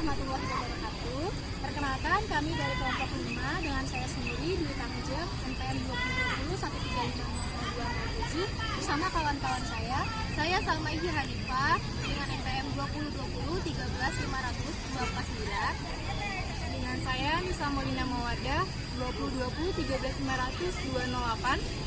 warahmatullahi wabarakatuh. Perkenalkan, kami dari kelompok 5 dengan saya sendiri Dwi Kangjem, NPM 2020 1350207 bersama kawan-kawan saya. Saya Salma Ihi Hanifah dengan NPM 2020 13500 dengan saya Nisa Molina Mawadah 2020 13500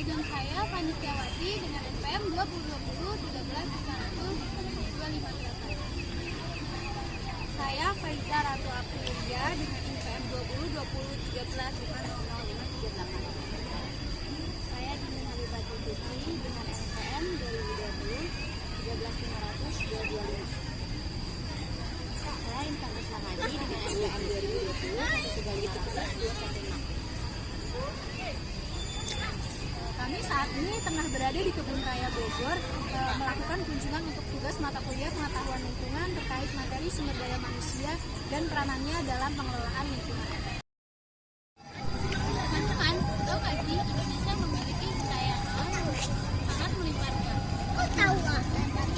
dan saya Panitiawati dengan NPM 2020 13500 Saya Faiza Ratu Aprilia dengan NPM 2020 Saya Dina Habibati Fitri dengan NPM 2020 Saya Intan Islamadi dengan NPM 2020 Kami saat ini tengah berada di Kebun Raya Bogor melakukan kunjungan untuk tugas mata kuliah pengetahuan lingkungan terkait materi sumber daya manusia dan peranannya dalam pengelolaan lingkungan. Teman-teman, tahu nggak sih Indonesia memiliki kekayaan alam yang sangat melimpahkan. Kok tahu nggak?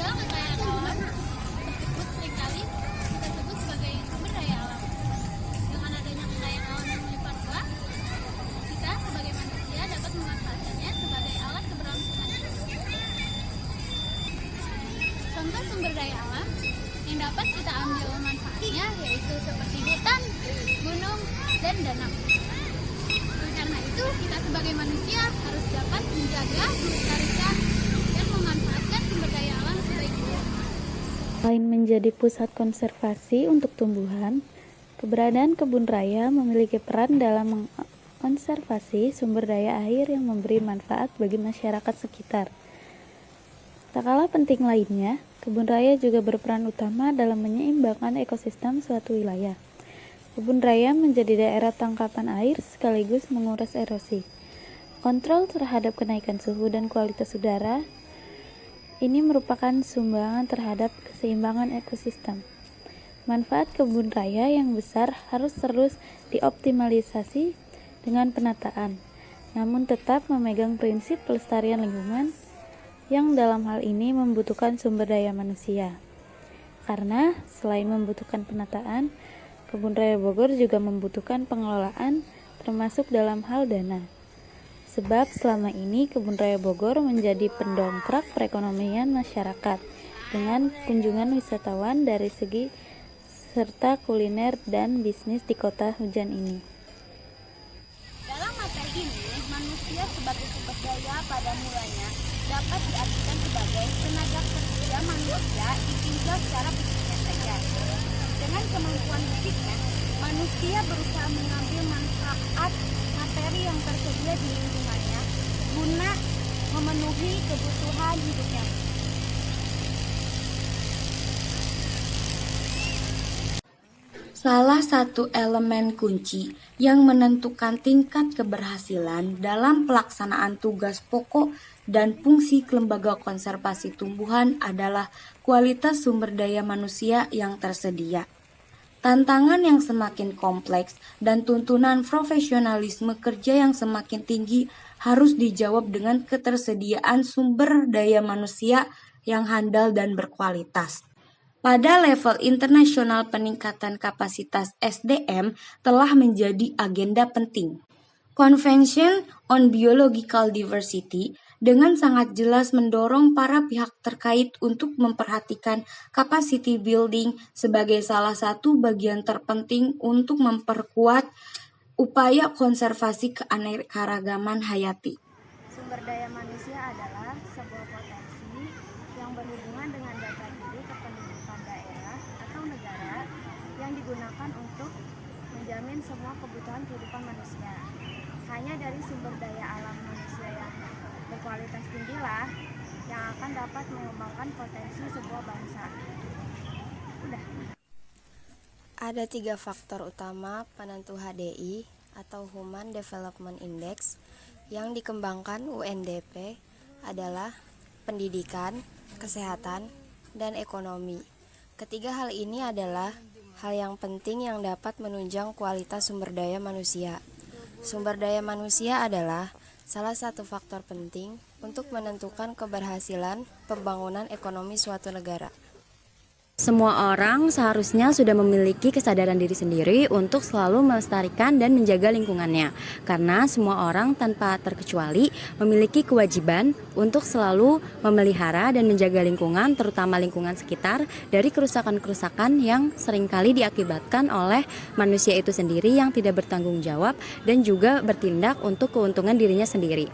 Dalam kekayaan alam tersebut seringkali kita sebut sebagai sumber daya alam. Dengan adanya kekayaan alam yang melimpah ruah, kita sebagai manusia dapat memanfaatkannya sebagai alat keberlangsungan. Contoh sumber daya alam yang dapat kita ambil manfaatnya yaitu seperti hutan, gunung, dan danau. Karena itu, kita sebagai manusia harus dapat menjaga, melestarikan, dan memanfaatkan sumber daya alam sebaik-baiknya. Selain menjadi pusat konservasi untuk tumbuhan, keberadaan kebun raya memiliki peran dalam mengkonservasi sumber daya air yang memberi manfaat bagi masyarakat sekitar. Tak kalah penting lainnya, kebun raya juga berperan utama dalam menyeimbangkan ekosistem suatu wilayah. Kebun raya menjadi daerah tangkapan air sekaligus menguras erosi. Kontrol terhadap kenaikan suhu dan kualitas udara ini merupakan sumbangan terhadap keseimbangan ekosistem. Manfaat kebun raya yang besar harus terus dioptimalisasi dengan penataan, namun tetap memegang prinsip pelestarian lingkungan yang dalam hal ini membutuhkan sumber daya manusia. Karena selain membutuhkan penataan, Kebun Raya Bogor juga membutuhkan pengelolaan termasuk dalam hal dana. Sebab selama ini Kebun Raya Bogor menjadi pendongkrak perekonomian masyarakat dengan kunjungan wisatawan dari segi serta kuliner dan bisnis di kota hujan ini. Dalam materi ini, manusia sebagai sumber daya pada mulanya dapat diartikan sebagai tenaga kerja manusia ditinjau secara fisiknya saja. Dengan kemampuan fisiknya, manusia berusaha mengambil manfaat materi yang tersedia di lingkungannya guna memenuhi kebutuhan hidupnya. Salah satu elemen kunci yang menentukan tingkat keberhasilan dalam pelaksanaan tugas pokok dan fungsi lembaga konservasi tumbuhan adalah kualitas sumber daya manusia yang tersedia. Tantangan yang semakin kompleks dan tuntunan profesionalisme kerja yang semakin tinggi harus dijawab dengan ketersediaan sumber daya manusia yang handal dan berkualitas. Pada level internasional, peningkatan kapasitas SDM telah menjadi agenda penting. Convention on Biological Diversity dengan sangat jelas mendorong para pihak terkait untuk memperhatikan capacity building sebagai salah satu bagian terpenting untuk memperkuat upaya konservasi keanekaragaman hayati. Sumber daya manusia adalah sebuah potensi yang berhubungan dengan data diri kependudukan daerah atau negara yang digunakan untuk menjamin semua kebutuhan kehidupan manusia. Hanya dari sumber daya alam manusia yang berkualitas tinggilah yang akan dapat mengembangkan potensi sebuah bangsa. Ada 3 faktor utama penentu HDI atau Human Development Index yang dikembangkan UNDP adalah pendidikan, kesehatan, dan ekonomi. Ketiga hal ini adalah hal yang penting yang dapat menunjang kualitas sumber daya manusia. Sumber daya manusia adalah salah satu faktor penting untuk menentukan keberhasilan pembangunan ekonomi suatu negara. Semua orang seharusnya sudah memiliki kesadaran diri sendiri untuk selalu melestarikan dan menjaga lingkungannya. Karena semua orang tanpa terkecuali memiliki kewajiban untuk selalu memelihara dan menjaga lingkungan, terutama lingkungan sekitar, dari kerusakan-kerusakan yang seringkali diakibatkan oleh manusia itu sendiri yang tidak bertanggung jawab dan juga bertindak untuk keuntungan dirinya sendiri.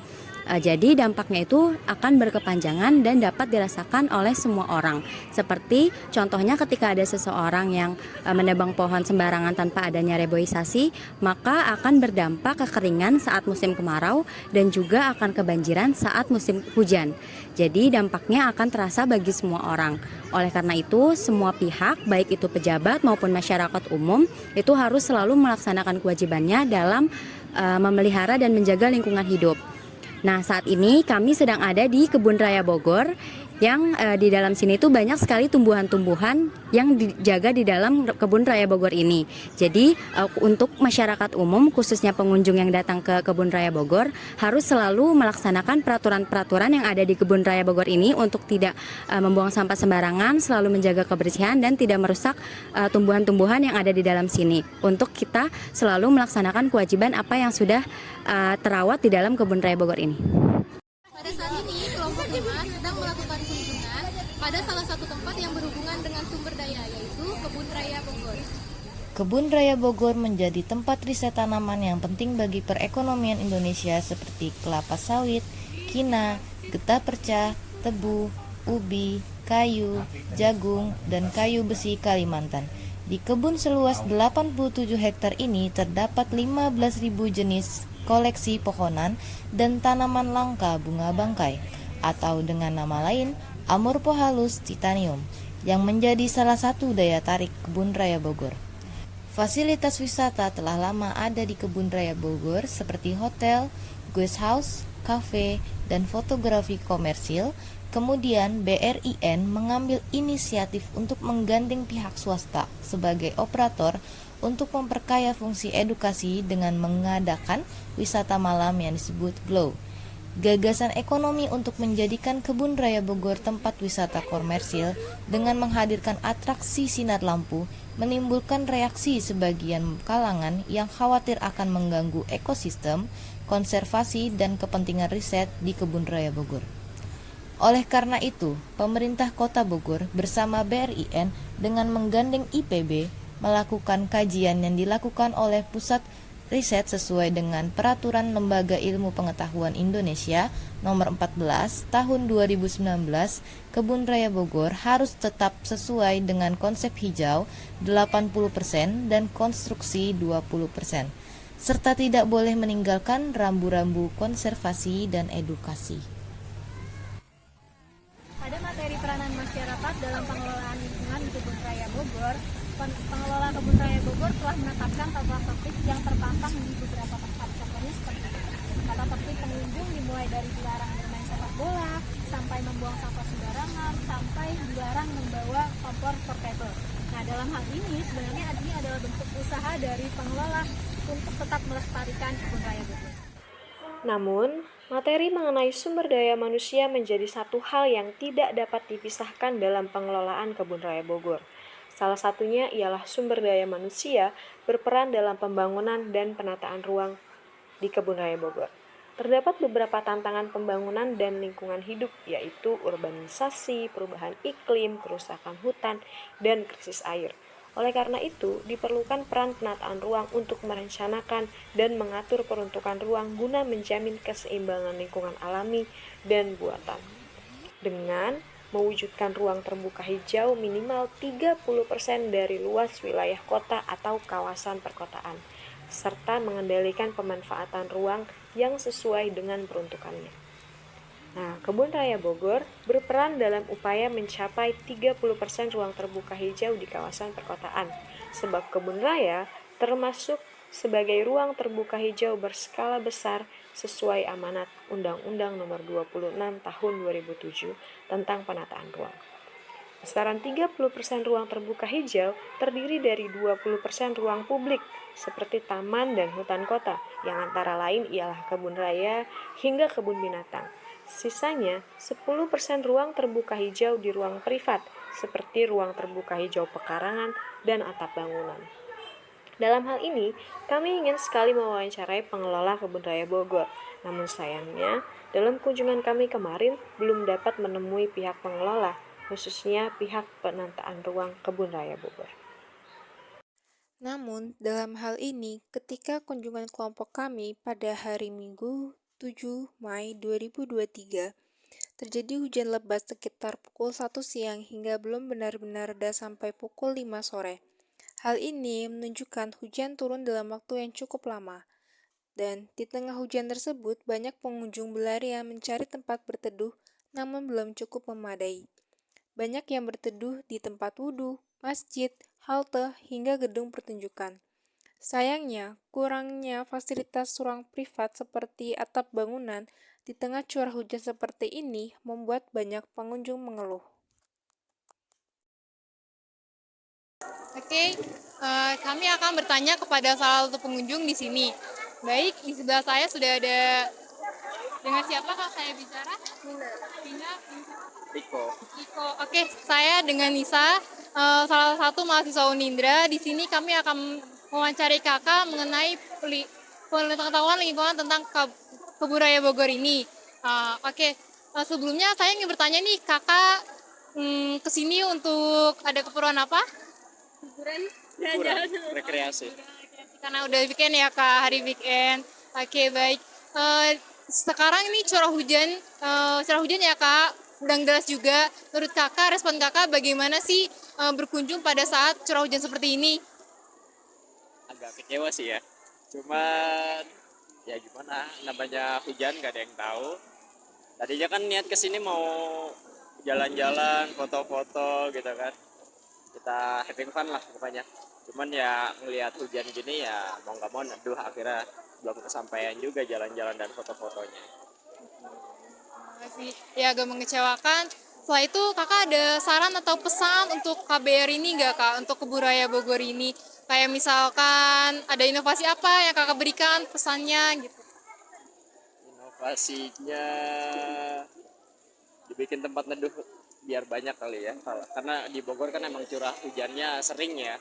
Jadi dampaknya itu akan berkepanjangan dan dapat dirasakan oleh semua orang. Seperti contohnya ketika ada seseorang yang menebang pohon sembarangan tanpa adanya reboisasi, maka akan berdampak kekeringan saat musim kemarau dan juga akan kebanjiran saat musim hujan. Jadi dampaknya akan terasa bagi semua orang. Oleh karena itu, semua pihak, baik itu pejabat maupun masyarakat umum, itu harus selalu melaksanakan kewajibannya dalam memelihara dan menjaga lingkungan hidup. Nah, saat ini kami sedang ada di Kebun Raya Bogor yang di dalam sini tuh banyak sekali tumbuhan-tumbuhan yang dijaga di dalam Kebun Raya Bogor ini. Jadi untuk masyarakat umum khususnya pengunjung yang datang ke Kebun Raya Bogor harus selalu melaksanakan peraturan-peraturan yang ada di Kebun Raya Bogor ini untuk tidak membuang sampah sembarangan, selalu menjaga kebersihan dan tidak merusak tumbuhan-tumbuhan yang ada di dalam sini. Untuk kita selalu melaksanakan kewajiban apa yang sudah terawat di dalam Kebun Raya Bogor ini. Pada saat ini, kelompok 5 sedang melakukan kunjungan pada salah satu tempat yang berhubungan dengan sumber daya, yaitu Kebun Raya Bogor. Kebun Raya Bogor menjadi tempat riset tanaman yang penting bagi perekonomian Indonesia seperti kelapa sawit, kina, getah perca, tebu, ubi, kayu, jagung, dan kayu besi Kalimantan. Di kebun seluas 87 hektar ini terdapat 15.000 jenis koleksi pohonan dan tanaman langka bunga bangkai, atau dengan nama lain Amorphohalus titanium, yang menjadi salah satu daya tarik Kebun Raya Bogor. Fasilitas wisata telah lama ada di Kebun Raya Bogor seperti hotel, guest house, kafe, dan fotografi komersil. Kemudian BRIN mengambil inisiatif untuk menggandeng pihak swasta sebagai operator untuk memperkaya fungsi edukasi dengan mengadakan wisata malam yang disebut GLOW. Gagasan ekonomi untuk menjadikan Kebun Raya Bogor tempat wisata komersil dengan menghadirkan atraksi sinar lampu menimbulkan reaksi sebagian kalangan yang khawatir akan mengganggu ekosistem, konservasi, dan kepentingan riset di Kebun Raya Bogor. Oleh karena itu, pemerintah Kota Bogor bersama BRIN dengan menggandeng IPB melakukan kajian yang dilakukan oleh Pusat Riset sesuai dengan Peraturan Lembaga Ilmu Pengetahuan Indonesia Nomor 14 Tahun 2019. Kebun Raya Bogor harus tetap sesuai dengan konsep hijau 80% dan konstruksi 20%, serta tidak boleh meninggalkan rambu-rambu konservasi dan edukasi. Pada materi peranan masyarakat dalam pengelolaan lingkungan di Kebun Raya Bogor, pengelola Kebun Raya Bogor telah menetapkan tata tertib yang terpampang di beberapa tempat. Contohnya seperti tata tertib pengunjung dimulai dari dilarang bermain sepak bola, sampai membuang sampah sembarangan, sampai dilarang membawa kompor portable. Nah, dalam hal ini sebenarnya ini adalah bentuk usaha dari pengelola untuk tetap melestarikan Kebun Raya Bogor. Namun, materi mengenai sumber daya manusia menjadi satu hal yang tidak dapat dipisahkan dalam pengelolaan Kebun Raya Bogor. Salah satunya ialah sumber daya manusia berperan dalam pembangunan dan penataan ruang di Kebun Raya Bogor. Terdapat beberapa tantangan pembangunan dan lingkungan hidup, yaitu urbanisasi, perubahan iklim, kerusakan hutan, dan krisis air. Oleh karena itu, diperlukan peran penataan ruang untuk merencanakan dan mengatur peruntukan ruang guna menjamin keseimbangan lingkungan alami dan buatan. Dengan mewujudkan ruang terbuka hijau minimal 30% dari luas wilayah kota atau kawasan perkotaan, serta mengendalikan pemanfaatan ruang yang sesuai dengan peruntukannya. Nah, Kebun Raya Bogor berperan dalam upaya mencapai 30% ruang terbuka hijau di kawasan perkotaan, sebab Kebun Raya termasuk sebagai ruang terbuka hijau berskala besar sesuai amanat Undang-Undang Nomor 26 Tahun 2007 tentang penataan ruang. Besaran 30% ruang terbuka hijau terdiri dari 20% ruang publik seperti taman dan hutan kota, yang antara lain ialah kebun raya hingga kebun binatang. Sisanya, 10% ruang terbuka hijau di ruang privat, seperti ruang terbuka hijau pekarangan dan atap bangunan. Dalam hal ini, kami ingin sekali mewawancarai pengelola Kebun Raya Bogor. Namun sayangnya, dalam kunjungan kami kemarin belum dapat menemui pihak pengelola, khususnya pihak penataan ruang Kebun Raya Bogor. Namun, dalam hal ini, ketika kunjungan kelompok kami pada hari Minggu 7 Mei 2023, terjadi hujan lebat sekitar pukul 1 siang hingga belum benar-benar reda sampai pukul 5 sore. Hal ini menunjukkan hujan turun dalam waktu yang cukup lama. Dan di tengah hujan tersebut, banyak pengunjung berlarian mencari tempat berteduh, namun belum cukup memadai. Banyak yang berteduh di tempat wudhu, masjid, halte, hingga gedung pertunjukan. Sayangnya, kurangnya fasilitas ruang privat seperti atap bangunan di tengah curah hujan seperti ini membuat banyak pengunjung mengeluh. Oke, kami akan bertanya kepada salah satu pengunjung di sini. Baik, di sebelah saya sudah ada. Dengan siapa kak saya bicara? Nina. Riko. Oke, saya dengan Nisa, salah satu mahasiswa Unindra. Di sini kami akan mewawancari kakak mengenai pengetahuan lingkungan tentang Kebun Raya Bogor ini. Oke, sebelumnya saya ingin bertanya nih, kakak kesini untuk ada keperluan apa? Liburan, rekreasi. Karena udah weekend ya kak, hari weekend. Oke, baik. Sekarang ini curah hujan ya kak, sedang deras juga. Menurut kakak, respon kakak bagaimana sih berkunjung pada saat curah hujan seperti ini? Agak kecewa sih ya. Cuman ya gimana, namanya hujan gak ada yang tahu. Tadinya kan niat kesini mau jalan-jalan, foto-foto gitu kan. Kita having fun lah pokoknya. Cuman ya ngelihat hujan gini ya mau nggak mau neduh, akhirnya belum kesampaian juga jalan-jalan dan foto-fotonya. Ya agak mengecewakan. Setelah itu kakak ada saran atau pesan untuk KBR ini nggak kak, untuk Kebun Raya Bogor ini? Kayak misalkan ada inovasi apa yang kakak berikan pesannya gitu? Inovasinya dibikin tempat neduh biar banyak kali ya. Karena di Bogor kan emang curah hujannya sering ya.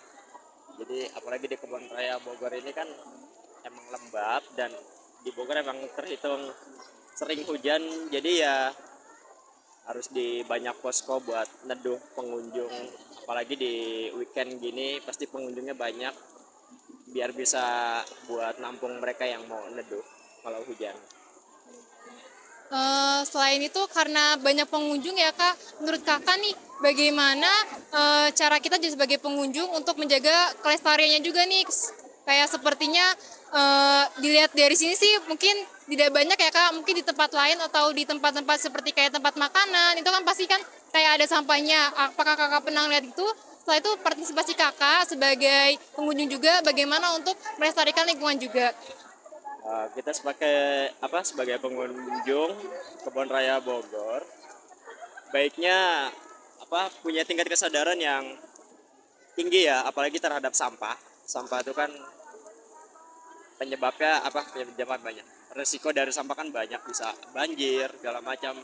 Jadi apalagi di Kebun Raya Bogor ini kan emang lembab dan di Bogor emang terhitung sering hujan, jadi ya harus di banyak posko buat neduh pengunjung, apalagi di weekend gini pasti pengunjungnya banyak biar bisa buat nampung mereka yang mau neduh kalau hujan. Selain itu karena banyak pengunjung ya kak, menurut kakak nih bagaimana cara kita jadi sebagai pengunjung untuk menjaga kelestariannya juga nih? Kayak sepertinya dilihat dari sini sih mungkin tidak banyak ya kak, mungkin di tempat lain atau di tempat-tempat seperti kayak tempat makanan itu kan pasti kan kayak ada sampahnya. Apakah kakak pernah lihat itu? Setelah itu partisipasi kakak sebagai pengunjung juga bagaimana untuk melestarikan lingkungan juga? Kita sebagai pengunjung Kebun Raya Bogor baiknya punya tingkat kesadaran yang tinggi ya, apalagi terhadap sampah. Sampah itu kan penyebabnya banyak. Resiko dari sampah kan banyak, bisa banjir segala macam.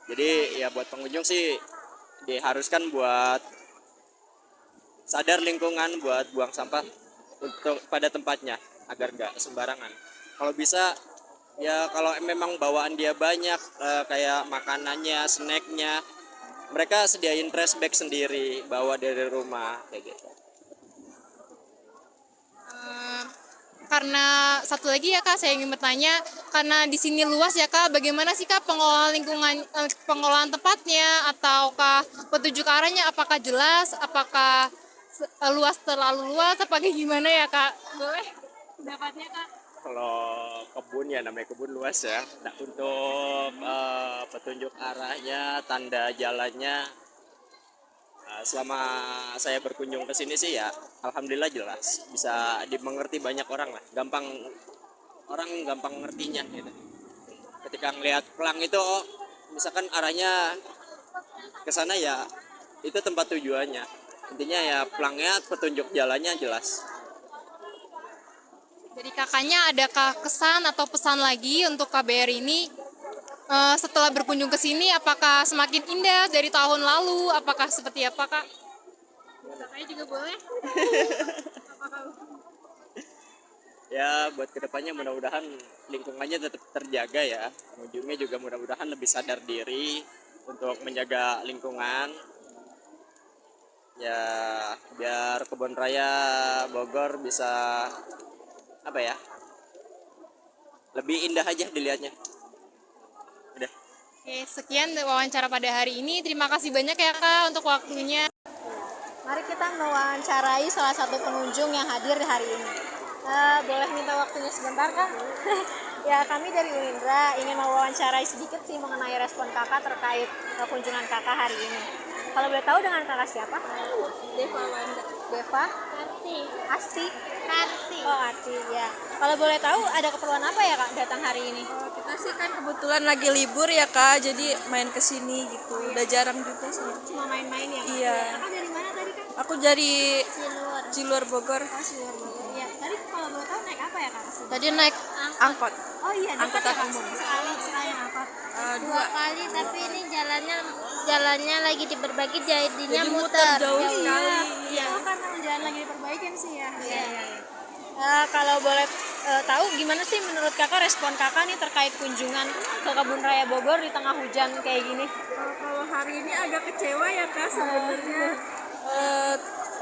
Jadi ya buat pengunjung sih diharuskan buat sadar lingkungan, buat buang sampah untuk pada tempatnya agar nggak sembarangan. Kalau bisa ya, kalau memang bawaan dia banyak kayak makanannya, snacknya, mereka sediain trash bag sendiri bawa dari rumah kayak gitu. Karena satu lagi ya kak, saya ingin bertanya, karena di sini luas ya kak, bagaimana sih kak pengelolaan lingkungan, pengelolaan tempatnya, ataukah petunjuk arahnya, apakah jelas, apakah luas terlalu luas, apakah gimana ya kak? Boleh pendapatnya kak? Kalau kebun ya namanya kebun luas ya. Nah, untuk petunjuk arahnya, tanda jalannya, selama saya berkunjung ke sini sih ya alhamdulillah jelas, bisa dimengerti banyak orang lah, gampang ngertinya gitu. Ketika ngelihat pelang itu misalkan arahnya ke sana ya itu tempat tujuannya. Intinya ya pelangnya, petunjuk jalannya jelas. Jadi kakaknya adakah kesan atau pesan lagi untuk KBR ini? Setelah berkunjung ke sini, apakah semakin indah dari tahun lalu? Apakah seperti apa, Kak? Kakaknya juga boleh. Ya buat kedepannya mudah-mudahan lingkungannya tetap terjaga ya. Pengunjungnya juga mudah-mudahan lebih sadar diri untuk menjaga lingkungan. Ya biar Kebun Raya Bogor bisa apa ya, lebih indah aja dilihatnya. Udah. Oke, sekian wawancara pada hari ini. Terima kasih banyak ya, Kak, untuk waktunya. Mari kita mewawancarai salah satu pengunjung yang hadir di hari ini. Boleh minta waktunya sebentar, Kak? Ya, kami dari Unindra ingin mewawancarai sedikit sih mengenai respon Kakak terkait kunjungan Kakak hari ini. Kalau boleh tahu dengan Kakak siapa? Deva Wanda. Deva? Arti. Asti? Arti. Oh, Arti, ya. Kalau boleh tahu ada keperluan apa ya, Kak, datang hari ini? Kita sih kan kebetulan lagi libur ya Kak, jadi main ke sini gitu. Udah jarang juga sih. Cuma main-main ya, Kak? Iya. Kakak dari mana tadi, Kak? Aku dari Cilur. Cilur Bogor. Oh, Cilur Bogor. Ya, tadi kalau boleh tahu naik apa ya, Kak? Tadi naik angkot. Oh iya, dekat Angkutan ya, Kak? umum. Sekali angkot. Dua. Kali, tapi ini jalannya lagi diperbaiki, jadinya Jadi muter. jauh sekali. Iya. Oh, karena jalan lagi diperbaikin sih ya. Iya. Kalau boleh tahu gimana sih menurut Kakak respon Kakak nih terkait kunjungan ke Kebun Raya Bogor di tengah hujan kayak gini? Kalau hari ini agak kecewa ya Kak sebenarnya.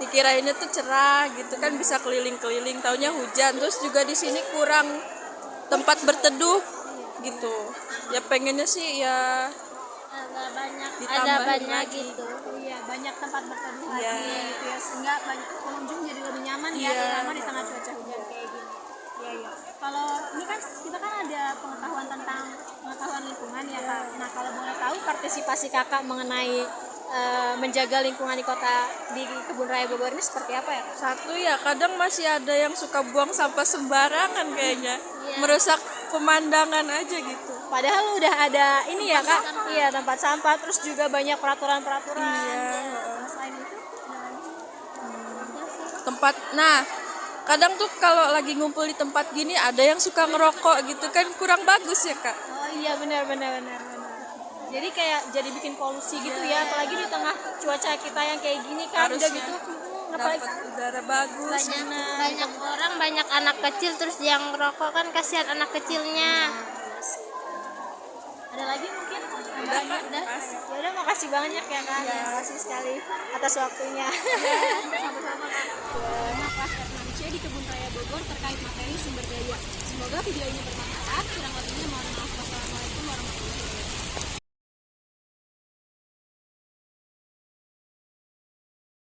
Dikirainnya tuh cerah gitu kan, bisa keliling-keliling, taunya hujan. Terus juga di sini kurang tempat berteduh gitu. Ya pengennya sih ya Agak banyak, ditambah ada banyak lagi. gitu. Iya, banyak tempat berteduh Iya. lagi gitu ya, sehingga banyak pengunjung jadi lebih nyaman ya, Iya. terutama di tengah cuaca hujan kayak gini. Iya. Kalau ini kan kita kan ada pengetahuan tentang pengetahuan lingkungan ya, Kak. Nah, kalau boleh tahu partisipasi Kakak mengenai menjaga lingkungan di kota di Kebun Raya Bogor ini seperti apa ya, Kak? Satu ya, kadang masih ada yang suka buang sampah sembarangan kayaknya. Merusak pemandangan aja gitu. Padahal udah ada ini ya, Kak. Iya, tempat sampah, terus juga banyak peraturan-peraturan. Iya. Selain itu, Tempat, nah kadang tuh kalau lagi ngumpul di tempat gini ada yang suka ngerokok gitu kan, kurang bagus ya Kak. oh iya benar. Jadi kayak jadi bikin polusi gitu ya, apalagi di tengah cuaca kita yang kayak gini kan udah Harusnya gitu. dapat udara bagus. Banyak orang, banyak anak kecil, terus yang rokok kan kasihan anak kecilnya. Ada lagi mungkin? Udah, Kak. Ya udah, makasih banyak ya, Kak. Terima kasih sekali atas waktunya. Sama-sama, Kak. Kelas K6C di Kebun Raya Bogor terkait materi sumber daya. Semoga video ini bermanfaat. Kurang lebihnya mohon maaf. Wassalamualaikum